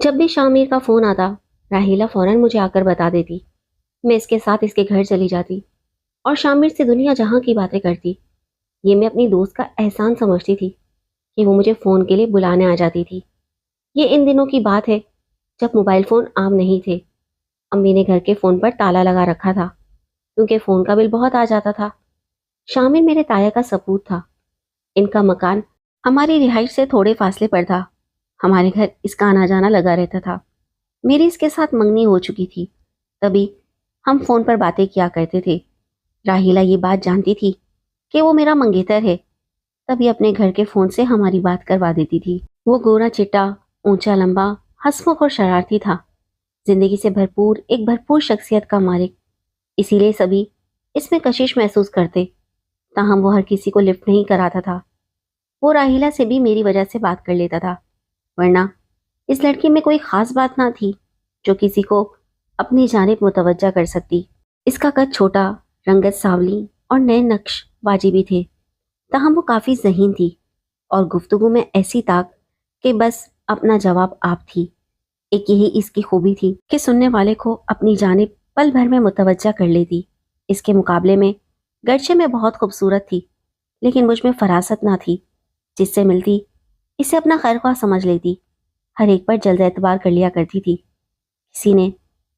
جب بھی شامیر کا فون آتا راہیلا فوراً مجھے آ کر بتا دیتی۔ میں اس کے ساتھ اس کے گھر چلی جاتی اور شامیر سے دنیا جہاں کی باتیں کرتی۔ یہ میں اپنی دوست کا احسان سمجھتی تھی کہ وہ مجھے فون کے لیے بلانے آ جاتی تھی۔ یہ ان دنوں کی بات ہے جب موبائل فون عام نہیں تھے۔ امی نے گھر کے فون پر تالا لگا رکھا تھا کیونکہ فون کا بل بہت آ جاتا تھا۔ شامر میرے تایا کا سپوت تھا۔ ان کا مکان ہماری رہائش سے تھوڑے فاصلے پر تھا۔ ہمارے گھر اس کا آنا جانا لگا رہتا تھا۔ میری اس کے ساتھ منگنی ہو چکی تھی، تبھی ہم فون پر باتیں کیا کرتے تھے۔ راہیلا یہ بات جانتی تھی کہ وہ میرا منگیتر ہے، تبھی اپنے گھر کے فون سے ہماری بات کروا دیتی تھی۔ وہ گورا چٹا، اونچا لمبا، ہنسمکھ اور شرارتی تھا، زندگی سے ایک بھرپور شخصیت کا مالک۔ اسی لیے سبھی اس میں کشش محسوس کرتے، تاہم وہ ہر کسی کو لفٹ نہیں کراتا تھا۔ وہ راہیلا سے بھی میری وجہ سے بات کر لیتا تھا، ورنہ اس لڑکی میں کوئی خاص بات نہ تھی جو کسی کو اپنی جانب متوجہ کر سکتی۔ اس کا قد چھوٹا، رنگت سانولی اور نئے نقش واجبی تھے، تاہم وہ کافی ذہین تھی اور گفتگو میں ایسی طاقت کہ بس اپنا جواب آپ تھی۔ ایک یہی اس کی خوبی تھی کہ سننے والے کو اپنی جانب پل بھر میں متوجہ کر لیتی۔ اس کے مقابلے میں گرچہ میں بہت خوبصورت تھی، لیکن مجھ میں فراست نہ تھی۔ جس سے ملتی اسے اپنا خیر خواہ سمجھ لیتی، ہر ایک پر جلد اعتبار کر لیا کرتی تھی۔ کسی نے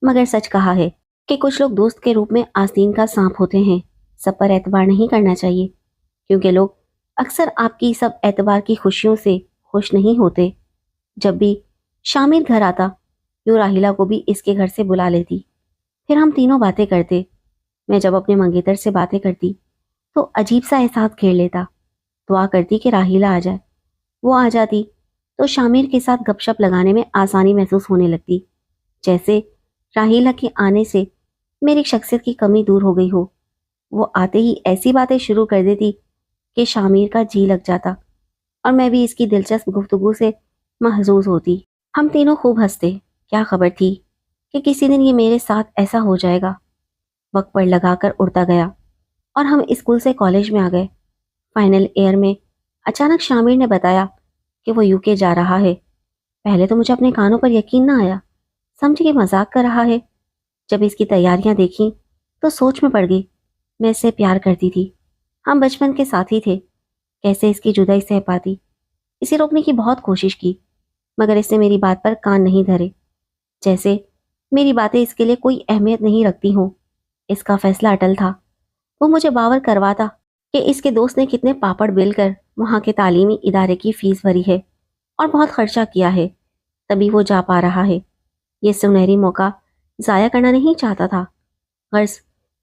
مگر سچ کہا ہے کہ کچھ لوگ دوست کے روپ میں آستین کا سانپ ہوتے ہیں۔ سب پر اعتبار نہیں کرنا چاہیے، کیونکہ لوگ اکثر آپ کی سب اعتبار کی خوشیوں سے خوش نہیں ہوتے۔ جب بھی شامر گھر آتا، یوں راہیلا کو بھی اس کے گھر سے بلا لیتی، پھر ہم تینوں باتیں کرتے۔ میں جب اپنے منگیتر سے باتیں کرتی تو عجیب سا احساس گھیر لیتا، دعا کرتی کہ راہیلا آ جائے۔ وہ آ جاتی تو شامر کے ساتھ گپ شپ لگانے میں آسانی محسوس ہونے لگتی، جیسے راہیلا کے آنے سے میری شخصیت کی کمی دور ہو گئی ہو۔ وہ آتے ہی ایسی باتیں شروع کر دیتی کہ شامر کا جی لگ جاتا اور میں بھی اس کی دلچسپ گفتگو سے محظوظ ہوتی۔ ہم تینوں خوب ہنستے۔ کیا خبر تھی کہ کسی دن یہ میرے ساتھ ایسا ہو جائے گا۔ وقت پر لگا کر اڑتا گیا اور ہم اسکول سے کالج میں آ گئے۔ فائنل ایئر میں اچانک شامر نے بتایا کہ وہ UK جا رہا ہے۔ پہلے تو مجھے اپنے کانوں پر یقین نہ آیا، سمجھی کہ مذاق کر رہا ہے۔ جب اس کی تیاریاں دیکھیں تو سوچ میں پڑ گئی۔ میں اس سے پیار کرتی تھی، ہم بچپن کے ساتھی تھے۔ کیسے اس کی جدائی سہ پاتی؟ اسے روکنے کی بہت کوشش کی، مگر اس نے میری بات پر کان نہیں دھرے، جیسے میری باتیں اس کے لیے کوئی اہمیت نہیں رکھتی ہوں۔ اس کا فیصلہ اٹل تھا۔ وہ مجھے باور کرواتا کہ اس کے دوست نے کتنے پاپڑ بیل کر وہاں کے تعلیمی ادارے کی فیس بھری ہے اور بہت خرچہ کیا ہے، تبھی وہ جا پا رہا ہے۔ یہ سنہری موقع ضائع کرنا نہیں چاہتا تھا، غرض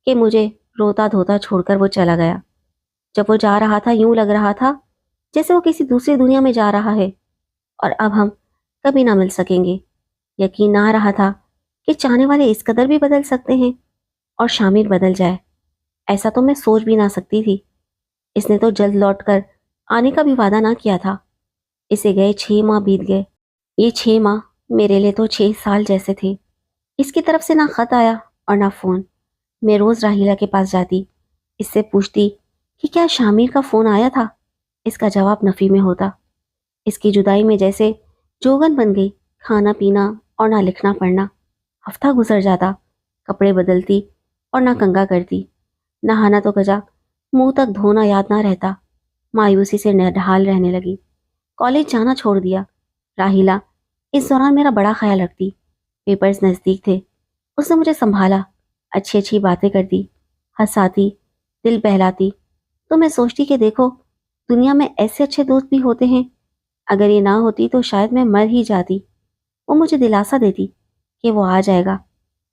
کہ مجھے روتا دھوتا چھوڑ کر وہ چلا گیا۔ جب وہ جا رہا تھا یوں لگ رہا تھا جیسے وہ کسی دوسری دنیا میں جا رہا ہے اور اب ہم کبھی نہ مل سکیں گے۔ یقین نہ آ رہا تھا کہ چاہنے والے اس قدر بھی بدل سکتے ہیں اور شامر بدل جائے۔ ایسا تو میں سوچ بھی نہ سکتی تھی۔ اس نے تو جلد لوٹ کر آنے کا بھی وعدہ نہ کیا تھا۔ اسے گئے 6 ماہ بیت گئے۔ یہ 6 ماہ میرے لیے تو 6 سال جیسے تھے۔ اس کی طرف سے نہ خط آیا اور نہ فون۔ میں روز راہیلا کے پاس جاتی، اس سے پوچھتی کہ کیا شامر کا فون آیا تھا۔ اس کا جواب نفی میں ہوتا۔ اس کی جدائی میں جیسے جوگن بن گئی، کھانا پینا اور نہ لکھنا پڑھنا۔ ہفتہ گزر جاتا، کپڑے بدلتی اور نہ کنگھا کرتی، نہانا تو کجا منہ تک دھونا یاد نہ رہتا۔ مایوسی سے نڈھال رہنے لگی، کالج جانا چھوڑ دیا۔ راہیلا اس دوران میرا بڑا خیال رکھتی۔ پیپرز نزدیک تھے، اس نے مجھے سنبھالا، اچھی اچھی باتیں کرتی، ہنساتی، دل بہلاتی۔ تو میں سوچتی کہ دیکھو، دنیا میں ایسے اچھے دوست بھی ہوتے ہیں، اگر یہ نہ ہوتی تو شاید میں مر ہی جاتی۔ وہ مجھے دلاسا دیتی کہ وہ آ جائے گا،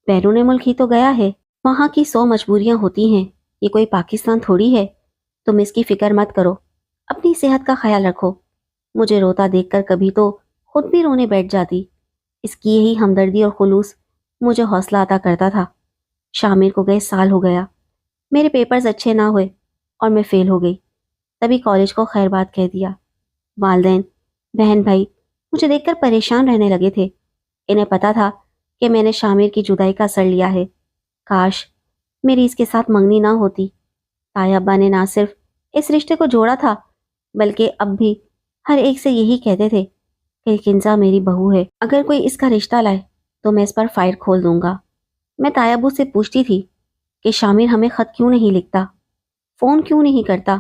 بیرون ملک ہی تو گیا ہے، وہاں کی 100 مجبوریاں ہوتی ہیں، یہ کوئی پاکستان تھوڑی ہے۔ تم اس کی فکر مت کرو، اپنی صحت کا خیال رکھو۔ مجھے روتا دیکھ کر کبھی تو خود بھی رونے بیٹھ جاتی۔ اس کی یہی ہمدردی اور خلوص مجھے حوصلہ عطا کرتا تھا۔ شامر کو گئے سال ہو گیا، میرے پیپرز اچھے نہ ہوئے اور میں فیل ہو گئی۔ تبھی کالج کو خیر بات کہہ دیا۔ والدین، بہن بھائی مجھے دیکھ کر پریشان رہنے لگے تھے۔ انہیں پتا تھا کہ میں نے شامر کی جدائی کا سر لیا ہے۔ کاش میری اس کے ساتھ منگنی نہ ہوتی۔ تایا ابا نے نہ صرف اس رشتے کو جوڑا تھا، بلکہ اب بھی ہر ایک سے یہی کہتے تھے کہ کنزا میری بہو ہے، اگر کوئی اس کا رشتہ لائے تو میں اس پر فائر کھول دوں گا۔ میں تایا ابو سے پوچھتی تھی کہ شامر ہمیں خط کیوں نہیں لکھتا، فون کیوں نہیں کرتا،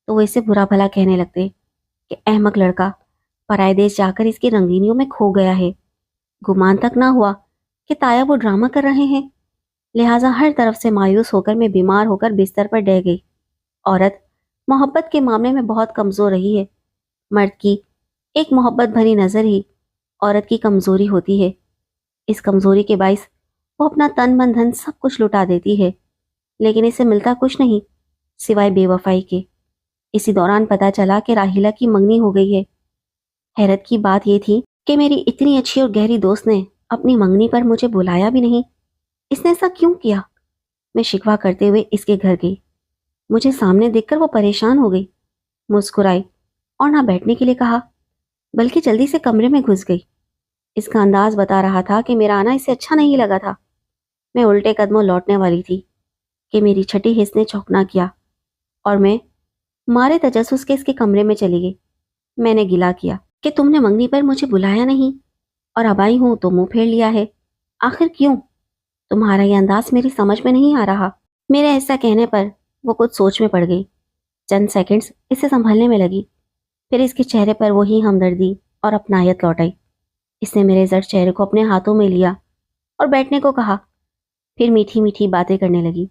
تو وہ اسے برا بھلا کہنے لگتے کہ احمق لڑکا پرائے دیش جا کر اس کی رنگینیوں میں کھو گیا ہے۔ گمان تک نہ ہوا کہ تایا وہ ڈرامہ کر رہے ہیں، لہٰذا ہر طرف سے مایوس ہو کر میں بیمار ہو کر بستر پر ڈہ گئی۔ عورت محبت کے معاملے میں بہت کمزور رہی ہے۔ مرد کی ایک محبت بھری نظر ہی عورت کی کمزوری ہوتی ہے۔ اس کمزوری کے باعث وہ اپنا تن من دھن سب کچھ لٹا دیتی ہے، لیکن اسے ملتا کچھ نہیں سوائے بے وفائی کے۔ اسی دوران پتا چلا کہ راہیلہ کی منگنی ہو گئی ہے۔ حیرت کی بات یہ تھی کہ میری اتنی اچھی اور گہری دوست نے اپنی منگنی پر مجھے بلایا بھی نہیں۔ اس نے ایسا کیوں کیا؟ میں شکوہ کرتے ہوئے اس کے گھر گئی۔ مجھے سامنے دیکھ کر وہ پریشان ہو گئی، مسکرائی اور نہ بیٹھنے کے لیے کہا، بلکہ جلدی سے کمرے میں گھس گئی۔ اس کا انداز بتا رہا تھا کہ میرا آنا اسے اچھا نہیں لگا تھا۔ میں الٹے قدموں لوٹنے والی تھی کہ میری چھٹی حس نے چونکنا کیا اور میں مارے تجسس کے اس کے کمرے میں چلی گئی۔ میں نے گلا کیا کہ تم نے منگنی پر مجھے بلایا نہیں اور اب آئی ہوں تو منہ پھیر لیا ہے، آخر کیوں؟ تمہارا یہ انداز میری سمجھ میں نہیں آ رہا۔ میرے ایسا کہنے پر وہ کچھ سوچ میں پڑ گئی، چند سیکنڈز اسے سنبھلنے میں لگی، پھر اس کے چہرے پر وہی ہمدردی اور اپنائیت لوٹ آئی۔ اس نے میرے زرد چہرے کو اپنے ہاتھوں میں لیا اور بیٹھنے کو کہا، پھر میٹھی میٹھی باتیں کرنے لگی۔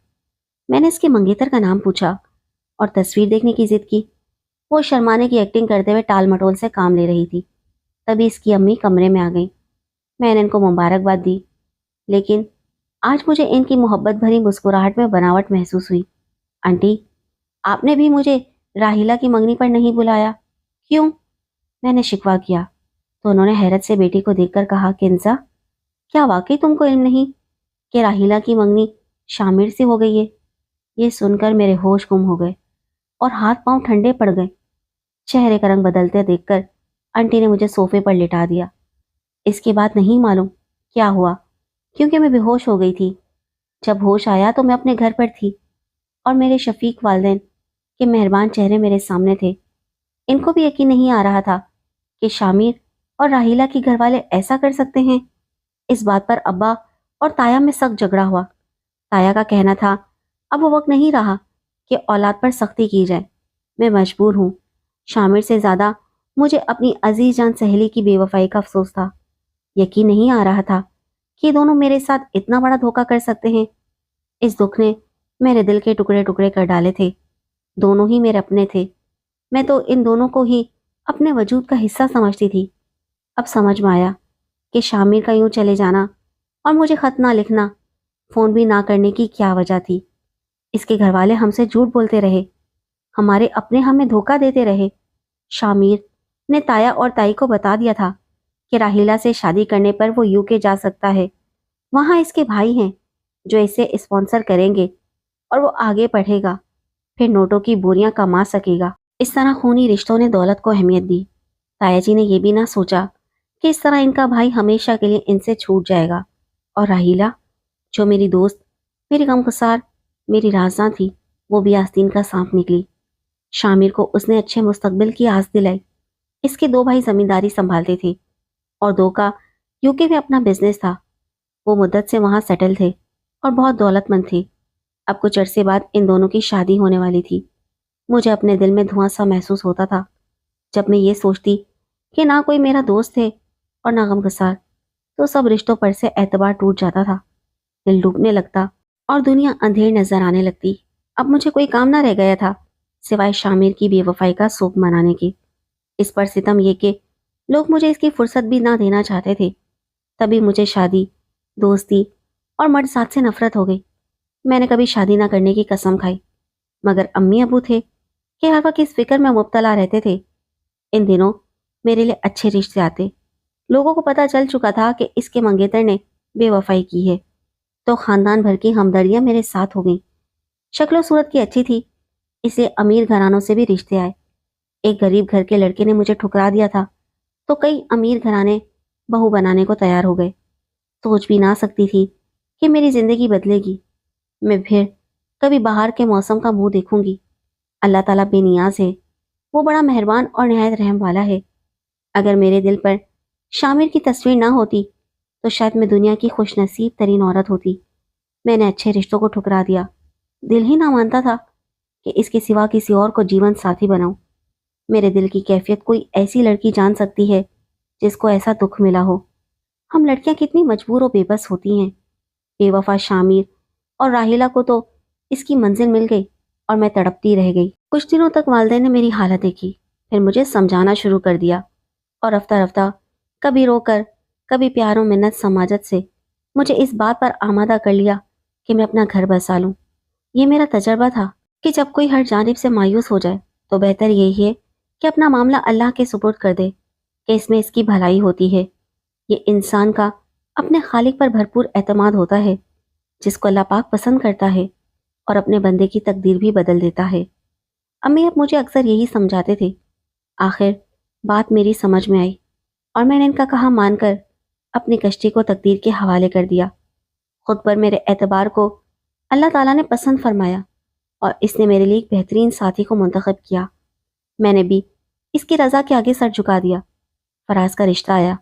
میں نے اس کے منگیتر کا نام پوچھا اور تصویر دیکھنے کی ضد کی۔ وہ شرمانے کی ایکٹنگ کرتے ہوئے ٹال مٹول سے کام لے رہی تھی۔ تبھی اس کی امی کمرے میں آ گئیں۔ میں نے ان کو مبارکباد دی، لیکن آج مجھے ان کی محبت بھری مسکراہٹ میں بناوٹ محسوس ہوئی۔ آنٹی، آپ نے بھی مجھے راہیلہ کی منگنی پر نہیں بلایا، کیوں؟ میں نے شکوہ کیا تو انہوں نے حیرت سے بیٹی کو دیکھ کر کہا، کنزا، کیا واقعی تم کو علم نہیں کہ راہیلہ کی منگنی شامر سے ہو گئی ہے؟ یہ سن کر میرے ہوش گم ہو گئے اور ہاتھ پاؤں ٹھنڈے پڑ گئے۔ چہرے کا رنگ بدلتے دیکھ کر آنٹی نے مجھے صوفے پر لٹا دیا۔ اس کے بعد نہیں معلوم کیا ہوا، کیونکہ میں بے ہوش ہو گئی تھی۔ جب ہوش آیا تو میں اپنے گھر پر تھی اور میرے شفیق والدین کے مہربان چہرے میرے سامنے تھے۔ ان کو بھی یقین نہیں آ رہا تھا کہ شامر اور راہیلہ کی گھر والے ایسا کر سکتے ہیں۔ اس بات پر ابا اور تایا میں سخت جھگڑا ہوا۔ تایا کا کہنا تھا اب وہ وقت نہیں رہا کہ اولاد پر سختی کی جائے۔ میں مجبور ہوں۔ شامر سے زیادہ مجھے اپنی عزیز جان سہیلی کی بے وفائی کا افسوس تھا۔ یقین نہیں آ رہا تھا کہ دونوں میرے ساتھ اتنا بڑا دھوکہ کر سکتے ہیں۔ اس دکھ نے میرے دل کے ٹکڑے ٹکڑے کر ڈالے تھے۔ دونوں ہی میرے اپنے تھے۔ میں تو ان دونوں کو ہی اپنے وجود کا حصہ سمجھتی تھی۔ اب سمجھ میں آیا کہ شامر کا یوں چلے جانا اور مجھے خط نہ لکھنا، فون بھی نہ کرنے کی کیا وجہ تھی۔ اس کے گھر والے ہم سے جھوٹ بولتے رہے، ہمارے اپنے ہمیں دھوکہ دیتے رہے۔ شامر نے تایا اور تائی کو بتا دیا تھا کہ راہیلہ سے شادی کرنے پر وہ UK جا سکتا ہے، وہاں اس کے بھائی ہیں جو اسے اسپانسر کریں گے اور وہ آگے پڑھے گا، پھر نوٹوں کی بوریاں کما سکے گا۔ اس طرح خونی رشتوں نے دولت کو اہمیت دی۔ تایا جی نے یہ بھی نہ سوچا کہ اس طرح ان کا بھائی ہمیشہ کے لیے ان سے چھوٹ جائے گا، اور راہیلہ جو میری دوست، میری غمگسار، میری رازاں تھی، وہ بھی آستین کا سانپ نکلی۔ شامر کو اس نے اچھے مستقبل کی آس دلائی۔ اس کے 2 بھائی زمینداری سنبھالتے تھے اور 2 کا UK میں اپنا بزنس تھا۔ وہ مدت سے وہاں سیٹل تھے اور بہت دولت مند تھے۔ اب کچھ عرصے بعد ان دونوں کی شادی ہونے والی تھی۔ مجھے اپنے دل میں دھواں سا محسوس ہوتا تھا جب میں یہ سوچتی کہ نہ کوئی میرا دوست ہے اور نہ غمگسار، تو سب رشتوں پر سے اعتبار ٹوٹ جاتا تھا، دل ڈوبنے لگتا اور دنیا اندھیر نظر آنے لگتی۔ اب مجھے کوئی کام نہ رہ گیا تھا سوائے شامر کی بے وفائی کا سوگ منانے کی۔ اس پر ستم یہ کہ لوگ مجھے اس کی فرصت بھی نہ دینا چاہتے تھے۔ تبھی مجھے شادی، دوستی اور مرد ساتھ سے نفرت ہو گئی۔ میں نے کبھی شادی نہ کرنے کی قسم کھائی، مگر امی ابو تھے کہ ہر وقت اس فکر میں مبتلا رہتے تھے ان دنوں میرے لیے اچھے رشتے آتے۔ لوگوں کو پتہ چل چکا تھا کہ اس کے منگیتر نے بے وفائی کی ہے، تو خاندان بھر کی ہمدردیاں میرے ساتھ ہو گئیں۔ شکل و صورت کی اچھی تھی، اس لیے امیر گھرانوں سے بھی رشتے آئے۔ ایک غریب گھر کے لڑکے نے مجھے ٹھکرا دیا تھا تو کئی امیر گھرانے بہو بنانے کو تیار ہو گئے۔ سوچ بھی نہ سکتی تھی کہ میری زندگی بدلے گی۔ میں پھر کبھی باہر کے موسم کا منہ دیکھوں گی۔ اللہ تعالیٰ بے نیاز ہے، وہ بڑا مہربان اور نہایت رحم والا ہے۔ اگر میرے دل پر شامر کی تصویر نہ ہوتی تو شاید میں دنیا کی خوش نصیب ترین عورت ہوتی۔ میں نے اچھے رشتوں کو ٹھکرا دیا، دل ہی نہ مانتا تھا کہ اس کے سوا کسی اور کو جیون ساتھی بناؤں۔ میرے دل کی کیفیت کوئی ایسی لڑکی جان سکتی ہے جس کو ایسا دکھ ملا ہو۔ ہم لڑکیاں کتنی مجبور و بے بس ہوتی ہیں۔ بے وفا شامر اور راحیلہ کو تو اس کی منزل مل گئی اور میں تڑپتی رہ گئی۔ کچھ دنوں تک والدین نے میری حالت دیکھی، پھر مجھے سمجھانا شروع کر دیا اور رفتہ رفتہ کبھی رو کر کبھی پیار و منت سماجت سے مجھے اس بات پر آمادہ کر لیا کہ میں اپنا گھر بسا لوں۔ یہ میرا تجربہ تھا کہ جب کوئی ہر جانب سے مایوس ہو جائے تو بہتر یہی ہے کہ اپنا معاملہ اللہ کے سپرد کر دے کہ اس میں اس کی بھلائی ہوتی ہے۔ یہ انسان کا اپنے خالق پر بھرپور اعتماد ہوتا ہے، جس کو اللہ پاک پسند کرتا ہے اور اپنے بندے کی تقدیر بھی بدل دیتا ہے۔ امی اب مجھے اکثر یہی سمجھاتے تھے۔ آخر بات میری سمجھ میں آئی اور میں نے ان کا کہا مان کر اپنی کشتی کو تقدیر کے حوالے کر دیا۔ خود پر میرے اعتبار کو اللہ تعالیٰ نے پسند فرمایا اور اس نے میرے لیے ایک بہترین ساتھی کو منتخب کیا۔ میں نے بھی اس کی رضا کے آگے سر جھکا دیا۔ فراز کا رشتہ آیا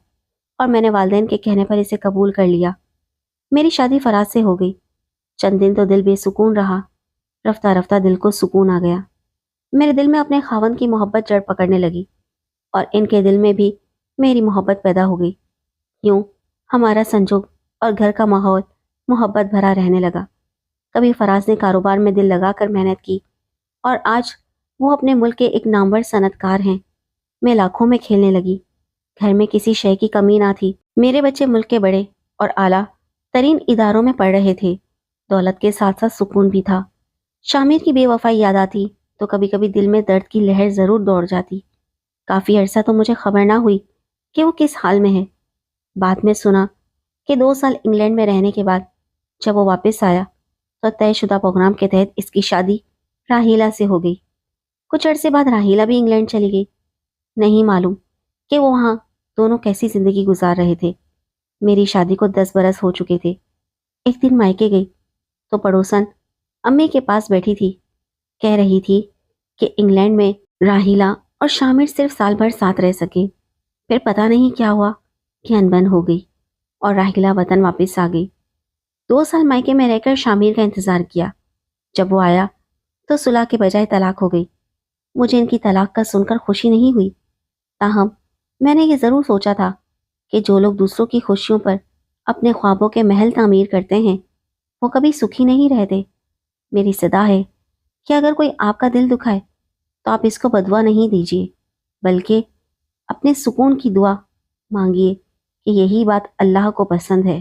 اور میں نے والدین کے کہنے پر اسے قبول کر لیا۔ میری شادی فراز سے ہو گئی۔ چند دن تو دل بے سکون رہا، رفتہ رفتہ دل کو سکون آ گیا۔ میرے دل میں اپنے خاوند کی محبت جڑ پکڑنے لگی اور ان کے دل میں بھی میری محبت پیدا ہو گئی۔ یوں ہمارا سنجوگ اور گھر کا ماحول محبت بھرا رہنے لگا۔ کبھی فراز نے کاروبار میں دل لگا کر محنت کی اور آج وہ اپنے ملک کے ایک نامور صنعت کار ہیں۔ میں لاکھوں میں کھیلنے لگی، گھر میں کسی شے کی کمی نہ تھی۔ میرے بچے ملک کے بڑے اور اعلیٰ ترین اداروں میں پڑھ رہے تھے۔ دولت کے ساتھ ساتھ سکون بھی تھا۔ شامر کی بے وفائی یاد آتی تو کبھی کبھی دل میں درد کی لہر ضرور دوڑ جاتی۔ کافی عرصہ تو مجھے خبر نہ ہوئی کہ وہ کس حال میں ہے۔ بعد میں سنا کہ 2 سال انگلینڈ میں رہنے کے بعد جب وہ واپس آیا تو طے شدہ پروگرام کے تحت اس کی شادی راحیلہ سے ہو گئی۔ کچھ عرصے بعد راحیلہ بھی انگلینڈ چلی گئی۔ نہیں معلوم کہ وہ وہاں دونوں کیسی زندگی گزار رہے تھے۔ میری شادی کو 10 برس ہو چکے تھے۔ ایک دن مائکے گئی تو پڑوسن امی کے پاس بیٹھی تھی، کہہ رہی تھی کہ انگلینڈ میں راحیلہ اور شامر صرف سال بھر ساتھ رہ سکے، پھر پتہ نہیں کیا ہوا کہ انبن ہو گئی اور راحیلہ وطن واپس آ گئی۔ 2 سال مائکے میں رہ کر شامر کا انتظار کیا۔ جب وہ آیا تو صلح کے بجائے طلاق ہو گئی۔ مجھے ان کی طلاق کا سن کر خوشی نہیں ہوئی، تاہم میں نے یہ ضرور سوچا تھا کہ جو لوگ دوسروں کی خوشیوں پر اپنے خوابوں کے محل تعمیر کرتے ہیں وہ کبھی سکھی نہیں رہتے۔ میری صدا ہے کہ اگر کوئی آپ کا دل دکھائے تو آپ اس کو بدوا نہیں دیجیے، بلکہ اپنے سکون کی دعا مانگیے کہ یہی بات اللہ کو پسند ہے۔